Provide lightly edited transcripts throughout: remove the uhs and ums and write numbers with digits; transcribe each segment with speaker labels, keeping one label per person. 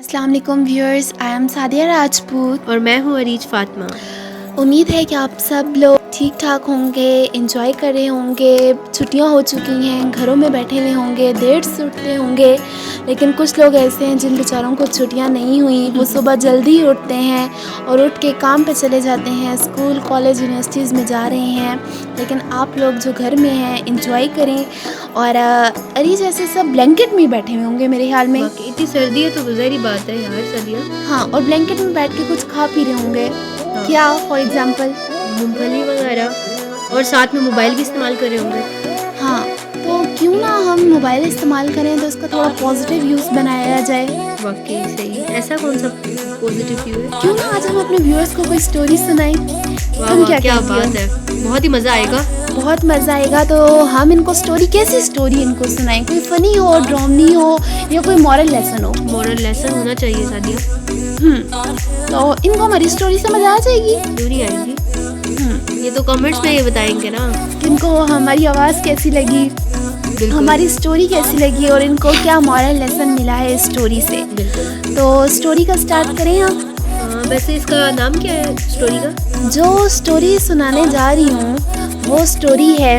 Speaker 1: अस्सलाम वालेकुम viewers, I am Sadia Rajput.
Speaker 2: और मैं हूँ अरीज फातिमा।
Speaker 1: उम्मीद है कि आप सब लोग ठीक ठाक होंगे, एंजॉय कर रहे होंगे। छुट्टियां हो चुकी हैं, घरों में बैठे हुए होंगे, देर से उठते होंगे। लेकिन कुछ लोग ऐसे हैं जिन बेचारों को छुट्टियां नहीं हुई, वो सुबह जल्दी उठते हैं और उठ के काम पे चले जाते हैं, स्कूल कॉलेज यूनिवर्सिटीज़ में जा रहे हैं। लेकिन आप लोग जो घर में हैं एंजॉय करें। और अरीज ऐसे सब ब्लैंकेट में ही बैठे हुए होंगे मेरे ख्याल में।
Speaker 2: बाकी इतनी सर्दी है तो ज़ाहिर बात है यार, सर्दियाँ।
Speaker 1: हाँ, और ब्लैंकेट में बैठ के कुछ खा पी रहे होंगे।
Speaker 2: हाँ।
Speaker 1: क्या फॉर एग्जांपल?
Speaker 2: मूंगफली वगैरह, और साथ में मोबाइल भी इस्तेमाल कर रहे होंगे।
Speaker 1: हाँ, तो क्यों ना हम मोबाइल इस्तेमाल करें तो इसका थोड़ा पॉजिटिव यूज़ बनाया जाए।
Speaker 2: वाकई सही, ऐसा कौन सा पॉजिटिव व्यू है?
Speaker 1: क्यों ना आज हम अपने व्यूअर्स को कोई स्टोरी सुनाएं।
Speaker 2: वाह
Speaker 1: तुम
Speaker 2: वाह, क्या
Speaker 1: कहती हो?
Speaker 2: बात है, बहुत ही मज़ा आएगा।
Speaker 1: बहुत मज़ा आएगा। तो हम इनको स्टोरी, कैसी स्टोरी इनको सुनाएं? कोई फ़नी हो, ड्रामनी हो, या कोई मॉरल लेसन हो।
Speaker 2: मॉरल लेसन होना चाहिए सादिया।
Speaker 1: तो इनको हमारी स्टोरी समझ आ जाएगी।
Speaker 2: क्यों नहीं आएगी? ये तो कमेंट्स में ये बताएंगे ना
Speaker 1: कि इनको हमारी आवाज़ कैसी लगी,
Speaker 2: बिल्कुल।
Speaker 1: हमारी स्टोरी कैसी लगी, और इनको क्या मॉरल लेसन मिला है इस स्टोरी से।
Speaker 2: बिल्कुल।
Speaker 1: तो स्टोरी का स्टार्ट करें हम।
Speaker 2: वैसे इसका नाम क्या है स्टोरी का?
Speaker 1: जो स्टोरी सुनाने जा रही हूँ वो स्टोरी है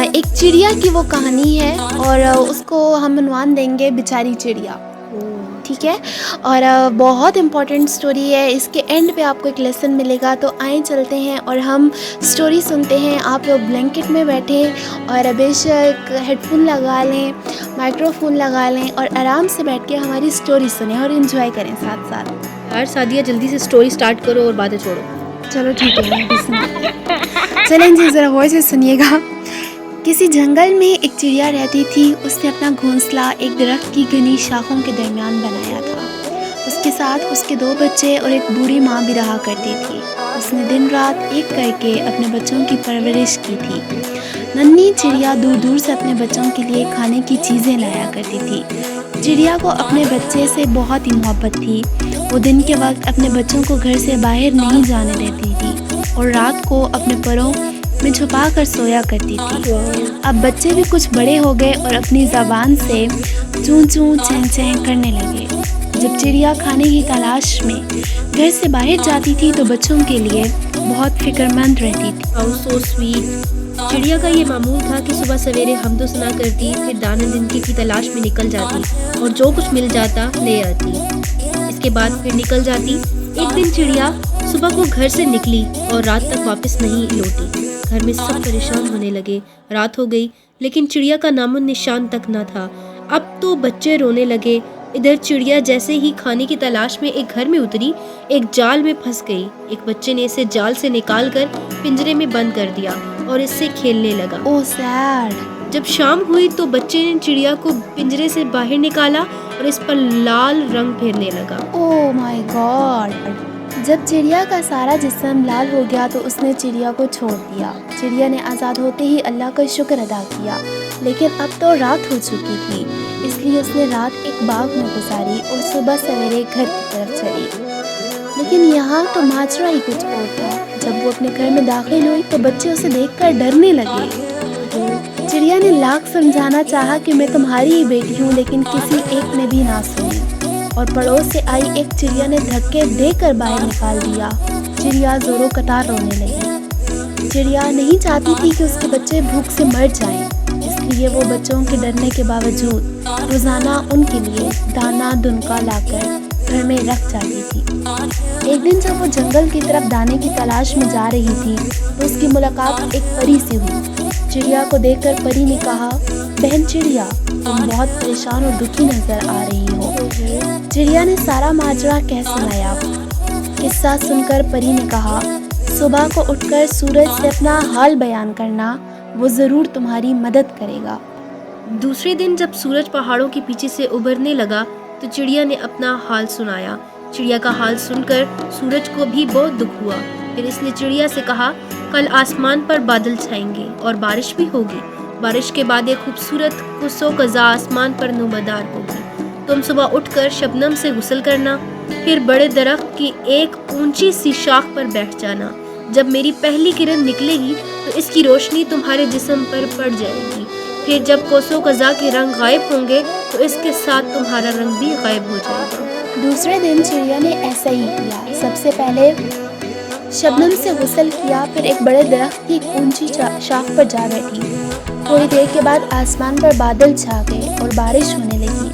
Speaker 1: एक चिड़िया की वो कहानी है, और उसको हम उन्वान देंगे बेचारी चिड़िया। ठीक है। और बहुत इम्पॉर्टेंट स्टोरी है। इसके एंड पे आपको एक लेसन मिलेगा। तो आए चलते हैं और हम स्टोरी सुनते हैं। आप लोग ब्लैंकेट में बैठे और बेशक हेडफोन लगा लें, माइक्रोफोन लगा लें, और आराम से बैठ के हमारी स्टोरी सुने और इन्जॉय करें साथ साथ।
Speaker 2: यार सादिया, जल्दी से स्टोरी स्टार्ट करो और बातें छोड़ो।
Speaker 1: चलो ठीक है, मैं भी सुनाती हूँ। चलें जी, ज़रा गौर से सुनिएगा। किसी जंगल में एक चिड़िया रहती थी। उसने अपना घोंसला एक दरख्त की घनी शाखों के दरमियान बनाया था। उसके साथ उसके 2 बच्चे और एक बूढ़ी माँ भी रहा करती थी। उसने दिन रात एक करके अपने बच्चों की परवरिश की थी। नन्ही चिड़िया दूर दूर से अपने बच्चों के लिए खाने की चीज़ें लाया करती थी। चिड़िया को अपने बच्चे से बहुत ही मोहब्बत थी। वो दिन के वक्त अपने बच्चों को घर से बाहर नहीं जाने देती थी और रात को अपने परों में छुपा कर सोया करती थी। अब बच्चे भी कुछ बड़े हो गए और अपनी ज़बान से चूं चूं चैं चैं करने लगे। जब चिड़िया खाने की तलाश में घर से बाहर जाती थी तो बच्चों के लिए बहुत फिक्रमंद रहती थी।
Speaker 2: How so sweet. चिड़िया का ये मामूल था कि सुबह सवेरे हमदो सना करती, फिर दाने दिनके की तलाश में निकल जाती और जो कुछ मिल जाता ले आती। इसके बाद फिर निकल जाती। एक दिन चिड़िया सुबह को घर से निकली और रात तक वापस नहीं लौटी। घर में सब परेशान होने लगे। रात हो गई लेकिन चिड़िया का नामो निशान तक न था। अब तो बच्चे रोने लगे। इधर चिड़िया जैसे ही खाने की तलाश में एक घर में उतरी, एक जाल में फंस गई। एक बच्चे ने इसे जाल से निकालकर पिंजरे में बंद कर दिया और इससे खेलने लगा।
Speaker 1: ओह सैड।
Speaker 2: जब शाम हुई तो बच्चे ने चिड़िया को पिंजरे से बाहर निकाला और इस पर लाल रंग फेरने लगा।
Speaker 1: Oh my God. जब चिड़िया का सारा जिस्म लाल हो गया तो उसने चिड़िया को छोड़ दिया। चिड़िया ने आज़ाद होते ही अल्लाह का शुक्र अदा किया। लेकिन अब तो रात हो चुकी थी, इसलिए उसने रात एक बाग में गुजारी और सुबह सवेरे घर की तरफ चली। लेकिन यहाँ तो माजरा ही कुछ और था। जब वो अपने घर में दाखिल हुई तो बच्चे उसे देखकर डरने लगे। चिड़िया ने लाख समझाना चाहा कि मैं तुम्हारी ही बेटी हूँ, लेकिन किसी एक ने भी ना सुनी और पड़ोस से आई एक चिड़िया ने धक्के देकर बाहर निकाल दिया। चिड़िया जोरों कतार रोने लगी। चिड़िया नहीं चाहती थी कि उसके बच्चे भूख से मर जाएं, इसलिए वो बच्चों के डरने के बावजूद रोज़ाना उनके लिए दाना दुनका लाकर घर में रख जाती थी। एक दिन जब वो जंगल की तरफ दाने की तलाश में जा रही थी तो उसकी मुलाकात एक परी से हुई। चिड़िया को देखकर परी ने कहा, बहन चिड़िया, तुम बहुत परेशान और दुखी नजर आ रही हो। चिड़िया ने सारा माजरा कह सुनाया। किस्सा सुनकर परी ने कहा, सुबह को उठकर सूरज से अपना हाल बयान करना, वो ज़रूर तुम्हारी मदद करेगा।
Speaker 2: दूसरे दिन जब सूरज पहाड़ों के पीछे से उभरने लगा तो चिड़िया ने अपना हाल सुनाया। चिड़िया का हाल सुनकर सूरज को भी बहुत दुख हुआ। फिर इसने चिड़िया से कहा, कल आसमान पर बादल छाएंगे और बारिश भी होगी। बारिश के बाद एक खूबसूरत कुसो कज़ा आसमान पर नुमादार होगी। तुम सुबह उठकर शबनम से गुस्ल करना, फिर बड़े दरख्त की एक ऊंची सी शाख पर बैठ जाना। जब मेरी पहली किरण निकलेगी तो इसकी रोशनी तुम्हारे जिस्म पर पड़ जाएगी। फिर जब कोसो कज़ा के रंग गायब होंगे तो इसके साथ तुम्हारा रंग भी गायब हो जाएगा।
Speaker 1: दूसरे दिन चिड़िया ने ऐसा ही किया। सबसे पहले शबनम से गुस्ल किया, फिर एक बड़े दरख्त की एक ऊंची शाख पर जा बैठी। थोड़ी देर के बाद आसमान पर बादल छा गए और बारिश होने लगी।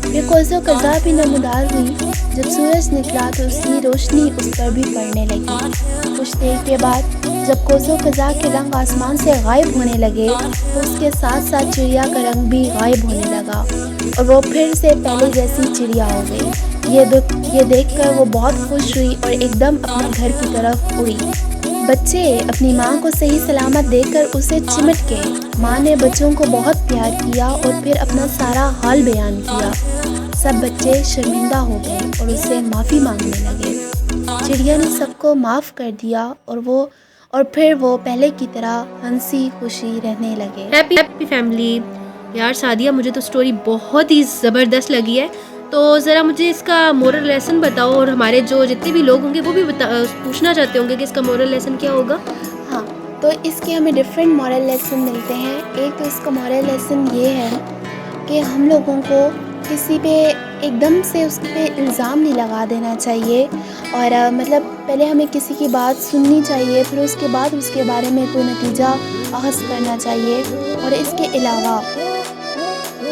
Speaker 1: फिर कोसो कज़ा भी नमदार हुई। जब सूरज निकला तो उसकी रोशनी उस पर भी पड़ने लगी। कुछ देर के बाद जब कोसो कज़ा के रंग आसमान से गायब होने लगे तो उसके साथ साथ चिड़िया का रंग भी गायब होने लगा और वो फिर से पहले जैसी चिड़िया हो गई। ये देखकर वो बहुत खुश हुई और एकदम अपने घर की तरफ उड़ी। बच्चे अपनी माँ को सही सलामत देखकर उसे चिमट गए। माँ ने बच्चों को बहुत प्यार किया और फिर अपना सारा हाल बयान किया। सब बच्चे शर्मिंदा हो गए और उससे माफ़ी मांगने लगे। चिड़िया ने सबको माफ़ कर दिया और फिर वो पहले की तरह हंसी खुशी रहने लगे।
Speaker 2: Happy happy family. यार सादिया, मुझे तो स्टोरी बहुत ही ज़बरदस्त लगी है। तो ज़रा मुझे इसका मोरल लेसन बताओ, और हमारे जो जितने भी लोग होंगे वो भी पूछना चाहते होंगे कि इसका मोरल लेसन क्या होगा।
Speaker 1: हाँ, तो इसके हमें डिफरेंट मॉरल लेसन मिलते हैं। एक तो इसका मॉरल लेसन ये है कि हम लोगों को किसी पे एकदम से उस पे इल्ज़ाम नहीं लगा देना चाहिए और मतलब पहले हमें किसी की बात सुननी चाहिए, फिर उसके बाद उसके बारे में कोई नतीजा अख़ज़ करना चाहिए। और इसके अलावा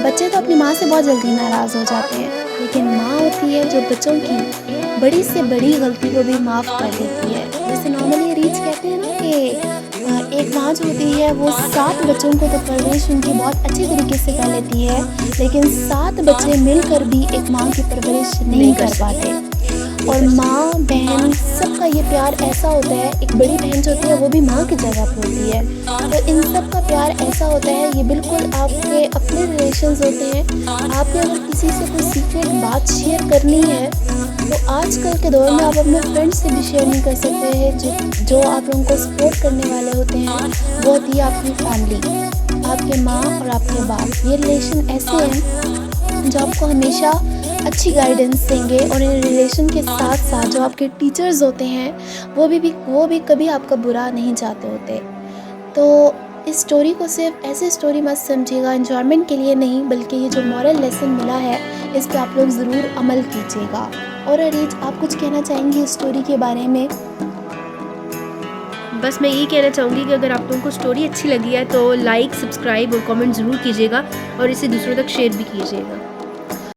Speaker 1: बच्चे तो अपनी माँ से बहुत जल्दी नाराज़ हो जाते हैं, लेकिन माँ होती है जो बच्चों की बड़ी से बड़ी गलती को भी माफ़ कर देती है। जैसे नॉर्मली रीच कहते हैं ना कि एक माँ जो होती है वो 7 बच्चों को तो परवरिश उनकी बहुत अच्छी तरीके से कर लेती है, लेकिन 7 बच्चे मिलकर भी एक माँ की परवरिश नहीं कर पाते। और माँ बहन सबका ये प्यार ऐसा होता है, एक बड़ी बहन जो होती है वो भी माँ की जगह पर होती है, तो इन सब का प्यार ऐसा होता है, ये बिल्कुल आपके अपने रिलेशंस होते हैं। आपने अगर किसी से कोई सीक्रेट बात शेयर करनी है तो आजकल के दौर में आप अपने फ्रेंड्स से भी शेयर नहीं कर सकते हैं। जो आप लोगों को सपोर्ट करने वाले होते हैं वो होती है आपकी फैमिली, आपके माँ और आपके बाप। ये रिलेशन ऐसे हैं जो आपको हमेशा अच्छी गाइडेंस देंगे और इन रिलेशन के साथ साथ जो आपके टीचर्स होते हैं वो भी कभी आपका बुरा नहीं चाहते होते। तो इस स्टोरी को सिर्फ ऐसे स्टोरी मत समझिएगा, एंजॉयमेंट के लिए नहीं, बल्कि ये जो मॉरल लेसन मिला है इस पर आप लोग ज़रूर अमल कीजिएगा। और अरीज, आप कुछ कहना चाहेंगी इस स्टोरी के बारे में?
Speaker 2: बस मैं यही कहना चाहूँगी कि अगर आप लोगों को स्टोरी अच्छी लगी है तो लाइक, सब्सक्राइब और कमेंट ज़रूर कीजिएगा और इसे दूसरों तक शेयर भी कीजिएगा।